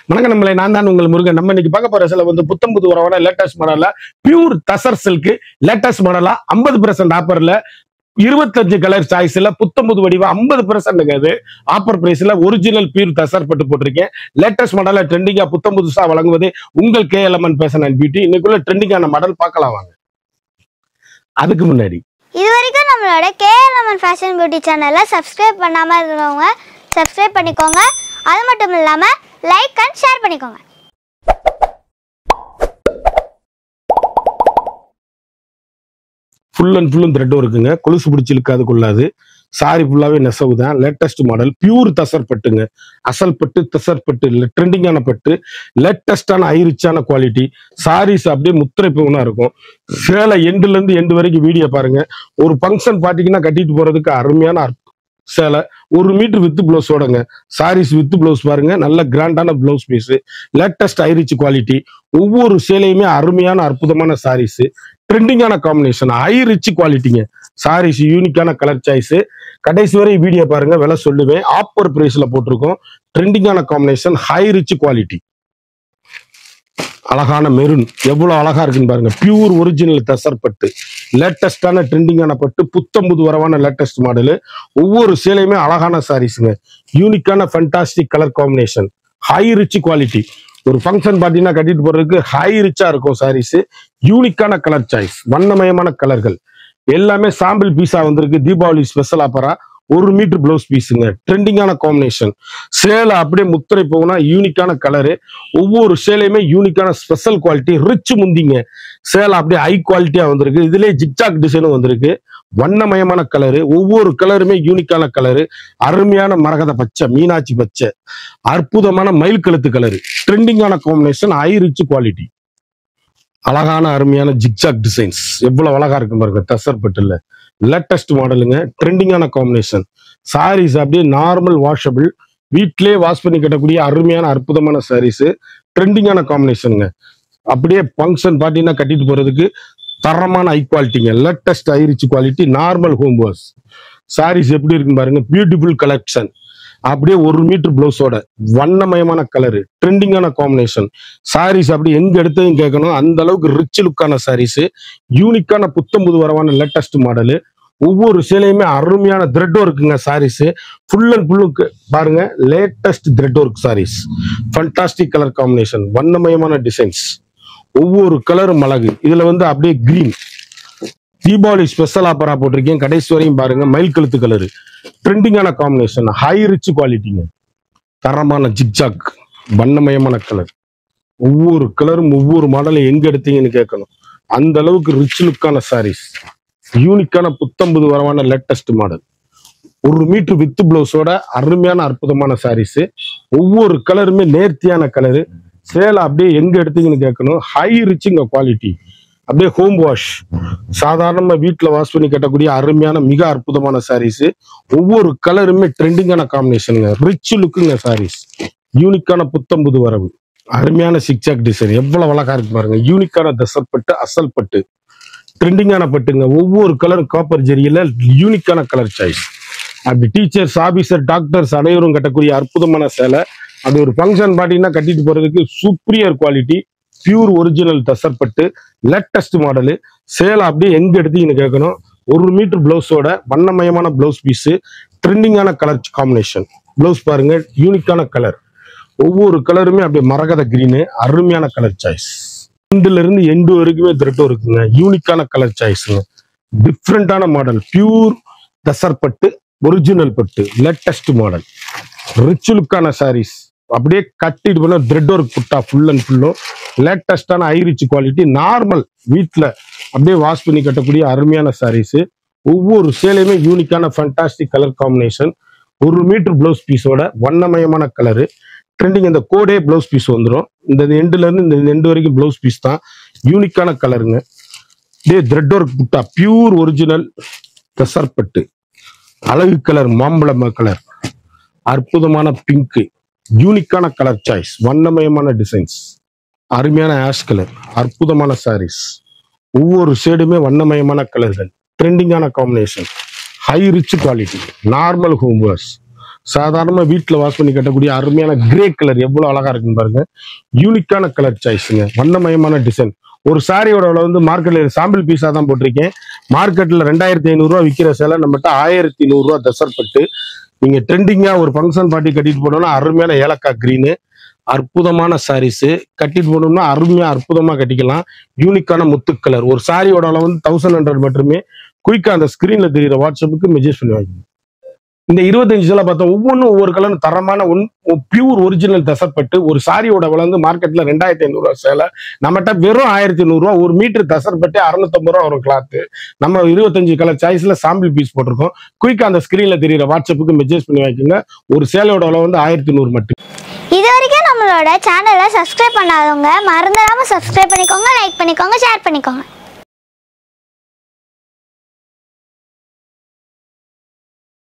வணக்கம் நம்மளே, நான் தான் உங்கள் முருகன். நம்ம இன்னைக்கு பார்க்க போற சில புத்தம் புது உறவான லேட்டஸ்ட் மாடல்ல பியூர் தசர் சில்க் லேட்டஸ்ட் மாடலா 50% ஆஃபர்ல 25 கலர் சாய்ஸ்ல புத்தம் புது வடிவா 50% ஆஃபர் பிரைஸ்ல ஒரிஜினல் பியூர் தசர் பட்டு போட்டிருக்கேன். லேட்டஸ்ட் மாடல்ல ட்ரெண்டிங்கா புத்தம் புதுசா வழங்குவது உங்கள் KLMN ஃபேஷன் அண்ட் பியூட்டி. இன்னைக்குள்ள ட்ரெண்டிங்கான மாடல் பார்க்கலாம் வாங்க. அதுக்கு முன்னாடி இதுவரைக்கும் நம்மளோட KLMN ஃபேஷன் பியூட்டி சேனலை சப்ஸ்கிரைப் பண்ணாம இருக்கிறவங்க சப்ஸ்கிரைப் பண்ணிக்கோங்க. அது மட்டும் இல்லாம லைக் அண்ட் ஷேர் பண்ணிக்கோங்க. ஃபுல் அண்ட் த்ரெட்டும் இருக்குங்க. கொலுசு பிடிச்சி இழுக்காது கொள்ளாது. சாரி ஃபுல்லாவே நெசவு தான். Latest model pure tussar பட்டுங்க. அசல் பட்டு தசர் பட்டு ட்ரெண்டிங்கான பட்டு லேட்டஸ்டான ஐரிச்சான குவாலிட்டி. சாரீஸ் அப்படியே முத்திரை பூனா இருக்கும். சேலை எண்டுல இருந்து எண்டு வரைக்கும் வீடியோ பாருங்க. ஒரு ஃபங்க்ஷன் பாத்தீங்கன்னா கட்டிட்டு போறதுக்கு அருமையான சேலை 1 மீட்டர் வித் பிளவுஸோடங்க. சாரீஸ் வித் பிளவுஸ் பாருங்க. நல்ல கிராண்டான blouse piece. Latest high rich quality. ஒவ்வொரு சேலையுமே அருமையான அற்புதமான சாரீஸ். ட்ரெண்டிங்கான காம்பினேஷன். ஹை ரிச் குவாலிட்டிங்க. சாரீஸ் யூனிக்கான கலர் சாய்ஸ். கடைசி வரை வீடியோ பாருங்க, விலை சொல்லுவேன். ஆஃபர் பிரைஸ்ல போட்டிருக்கோம். ட்ரெண்டிங்கான காம்பினேஷன், ஹை ரிச் குவாலிட்டி. அழகான மெரூன் எவ்வளவு அழகா இருக்குன்னு பாருங்க. பியூர் ஒரிஜினல் தசர் பட்டு லேட்டஸ்டான ட்ரெண்டிங்கான பட்டு புத்தம் புது வரவான லேட்டஸ்ட் மாடலு. ஒவ்வொரு சேலையுமே அழகான சாரீஸுங்க. யூனிக்கான fantastic colour combination, high rich quality. ஒரு ஃபங்க்ஷன் பார்த்தீங்கன்னா கட்டிட்டு போறதுக்கு ஹை ரிச்சா இருக்கும் சாரீஸ். யூனிக்கான கலர் சாய்ஸ், வண்ணமயமான கலர்கள் எல்லாமே சாம்பிள் பீஸா வந்திருக்கு. தீபாவளி ஸ்பெஷல் ஆஃபரா 1 மீட்டர் பிளவுஸ் பீஸுங்க. ட்ரெண்டிங்கான காம்பினேஷன். சேலை அப்படியே முத்திரை போகுனா யூனிக்கான கலரு. ஒவ்வொரு சேலையுமே யூனிக்கான ஸ்பெஷல் குவாலிட்டி. ரிச் முந்திங்க. சேலை அப்படியே ஹை குவாலிட்டியா வந்திருக்கு. இதுலயே ஜிக்ஜாக் டிசைனும் வந்திருக்கு. வண்ணமயமான கலரு. ஒவ்வொரு கலருமே யூனிக்கான கலரு. அருமையான மரகத பச்சை, மீனாட்சி பச்சை, அற்புதமான மயில் கழுத்து கலரு. ட்ரெண்டிங்கான காம்பினேஷன், ஹை ரிச் குவாலிட்டி. அழகான அருமையான ஜிக்ஜாக் டிசைன்ஸ் எவ்வளவு அழகா இருக்கு பாருங்க. தசர் பட்டுல லேட்டஸ்ட் மாடலுங்க. ட்ரெண்டிங்கான காம்பினேஷன். சாரீஸ் அப்படியே நார்மல் வாஷபிள், வீட்டிலேயே வாஷ் பண்ணி கட்டக்கூடிய அருமையான அற்புதமான சாரீஸ். ட்ரெண்டிங்கான காம்பினேஷனுங்க. அப்படியே ஃபங்க்ஷன் பார்த்தீங்கன்னா கட்டிட்டு போறதுக்கு தரமான ஹை குவாலிட்டிங்க. Latest high rich quality. Normal home wash sarees எப்படி இருக்குன்னு பாருங்க. Beautiful collection. அப்படியே 1 மீட்டர் பிளவுஸோட வண்ணமயமான கலரு. ட்ரெண்டிங்கான காம்பினேஷன். சாரீஸ் அப்படி எங்க எடுத்ததுன்னு கேட்கணும். அந்த அளவுக்கு ரிச் லுக்கான சாரீஸ். யூனிக்கான புத்தம் புது வரவான லேட்டஸ்ட் மாடலு. ஒவ்வொரு சேலையுமே அருமையான த்ரெட் ஒர்க்குங்க. சாரீஸ் ஃபுல் அண்ட் ஃபுல்லுக்கு பாருங்க. Latest thread work sarees. Fantastic colour combination, வண்ணமயமான டிசைன்ஸ். ஒவ்வொரு கலரும் அழகு. இதுல அப்படியே கிரீன் தீபாவளி ஸ்பெஷல் ஆஃபரா போட்டிருக்கேன். கடைசி வரையும் பாருங்க. மயில் கழுத்து கலரு. ட்ரெண்டிங்கான காம்பினேஷன், ஹை ரிச் குவாலிட்டிங்க. தரமான ஜிக்ஜாக் வண்ணமயமான கலர். ஒவ்வொரு கலரும் ஒவ்வொரு மாடலும் எங்க எடுத்தீங்கன்னு கேட்கணும். அந்த அளவுக்கு ரிச் லுக்கான சாரீஸ். யூனிக்கான புத்தம்புது வரவான லேட்டஸ்ட் மாடல். 1 மீட்டர் வித் பிளவுஸோட அருமையான அற்புதமான சாரீஸ். ஒவ்வொரு கலருமே நேர்த்தியான கலரு. சேலை அப்படியே எங்க எடுத்தீங்கன்னு கேட்கணும். ஹை ரிச்சுங்க குவாலிட்டி. அப்படியே ஹோம் வாஷ், சாதாரணமா வீட்டுல வாஷ் பண்ணி கட்டக்கூடிய அருமையான மிக அற்புதமான சாரீஸ். ஒவ்வொரு கலருமே ட்ரெண்டிங்கான காம்பினேஷனுங்க. ரிச் லுக்குங்க சாரீஸ். யூனிக்கான புத்தம் புது வரவு. அருமையான சிக்சாக் டிசைன் எவ்வளவு அழகா இருக்கு பாருங்க. யூனிக்கான தசர் பட்டு, அசல் பட்டு, ட்ரெண்டிங்கான பட்டுங்க. ஒவ்வொரு கலரும் காப்பர் ஜெரியில யூனிக்கான கலர் சாய்ஸ். அப்படி டீச்சர்ஸ், ஆபீசர், டாக்டர்ஸ் அனைவரும் கட்டக்கூடிய அற்புதமான சேலை. அது ஒரு ஃபங்க்ஷன் பாத்தீங்கன்னா கட்டிட்டு போறதுக்கு சூப்பரியர் குவாலிட்டி. பியூர் ஒரிஜினல் தசர் பட்டு லேட்டஸ்ட் மாடலு. சேலை அப்படியே எங்க எடுத்தீங்கன்னு கேட்கணும். 1 மீட்டர் பிளவுஸோட வண்ணமயமான பிளவுஸ் பீஸ். ட்ரெண்டிங்கான கலர் காம்பினேஷன். பிளவுஸ் பாருங்க. யூனிக்கான கலர். ஒவ்வொரு கலருமே அப்படியே மரகத கிரீனு. அருமையான கலர் சாய்ஸ். எண்டுல இருந்து எண்டு வரைக்குமே த்ரெட்டும் இருக்குங்க. யூனிக்கான கலர் சாய்ஸுங்க. டிஃப்ரெண்டான மாடல். பியூர் தசர் பட்டு, ஒரிஜினல் பட்டு, லேட்டஸ்ட் மாடல். ரிச் லுக்கான சாரீஸ். அப்படியே கட்டிட்டு போன த்ரெட் ஒர்க் புட்டா ஃபுல் அண்ட் ஃபுல்லும். லேட்டஸ்டான ஹை ரிச் குவாலிட்டி. நார்மல் வீட்டில் அப்படியே வாஷ் பண்ணி கட்டக்கூடிய அருமையான சாரீஸ். ஒவ்வொரு சேலையுமே யூனிக்கான fantastic colour combination. 1 metre blouse பீஸோட வண்ணமயமான கலரு. ட்ரெண்டிங் இந்த கோடே பிளவுஸ் பீஸ் வந்துடும். இந்த எண்டுல இருந்து இந்த எண்டு வரைக்கும் பிளவுஸ் பீஸ் தான். யூனிக்கான கலருங்க. அப்படியே த்ரெட் ஒர்க் புட்டா. பியூர் ஒரிஜினல் தசர் பட்டு. அழகு கலர், மாம்பழம் கலர், அற்புதமான பிங்க். யூனிக்கான கலர் சாய்ஸ், வண்ணமயமான டிசைன்ஸ். அருமையான ஆஷ் கலர், அற்புதமான சாரீஸ். ஒவ்வொரு ஷேடுமே வண்ணமயமான கலர்கள். ட்ரெண்டிங்கான combination. High rich quality. Normal home wash. சாதாரணமாக வீட்டில் வாஷ் பண்ணி கட்டக்கூடிய அருமையான கிரே கலர் எவ்வளோ அழகா இருக்குன்னு பாருங்க. யூனிக்கான கலர் சாய்ஸுங்க, வண்ணமயமான டிசைன். ஒரு சாரியோட விலை வந்து மார்க்கெட்ல சாம்பிள் பீஸா தான் போட்டிருக்கேன். மார்க்கெட்ல 2500 ரூபா விற்கிற சேலை நம்மகிட்ட 1100 ரூபா தசர்பட்டு. நீங்க ட்ரெண்டிங்கா ஒரு ஃபங்க்ஷன் பார்ட்டி கட்டிட்டு போனோம்னா அருமையான ஏலக்காய் கிரீனு, அற்புதமான சாரீஸ் கட்டிட்டு போனோம்னா அருமையா அற்புதமா கட்டிக்கலாம். யூனிக்கான முத்து கலர். ஒரு சாரியோட விலை வந்து 1100 மட்டுமே. குயிக்கா அந்த ஸ்கிரீன்ல தெரியுற வாட்ஸ்அப்புக்கு மெசேஜ் பண்ணி வாங்க. இந்த 25 சேலை பார்த்தா ஒவ்வொன்றும் ஒவ்வொரு கலர் தரமான பியூர் ஒரிஜினல் தசர்பட்டு. ஒரு சாரியோட விலை வந்து மார்க்கெட்ல 2500 ரூபா சேலை, நம்மகிட்ட வெறும் 1100 ரூபா. ஒரு மீட்டர் தசர்பட்டு 650 ரூபா வரும் கிளாத்து. நம்ம 25 கலர் சாய்ஸ்ல சாம்பிள் பீஸ் போட்டிருக்கோம். குயிக்கா அந்த ஸ்கிரீன்ல தெரியுற வாட்ஸ்அப்புக்கு மெசேஜ் பண்ணி வைக்குங்க. ஒரு சேலையோட விலை வந்து 1100 மட்டும். இது வரைக்கும் நம்மளோட சேனலை சப்ஸ்கிரைப் பண்ணாதவங்க மறந்துடாம சப்ஸ்கிரைப் பண்ணிக்கோங்க, லைக் பண்ணிக்கோங்க, ஷேர் பண்ணிக்கோங்க.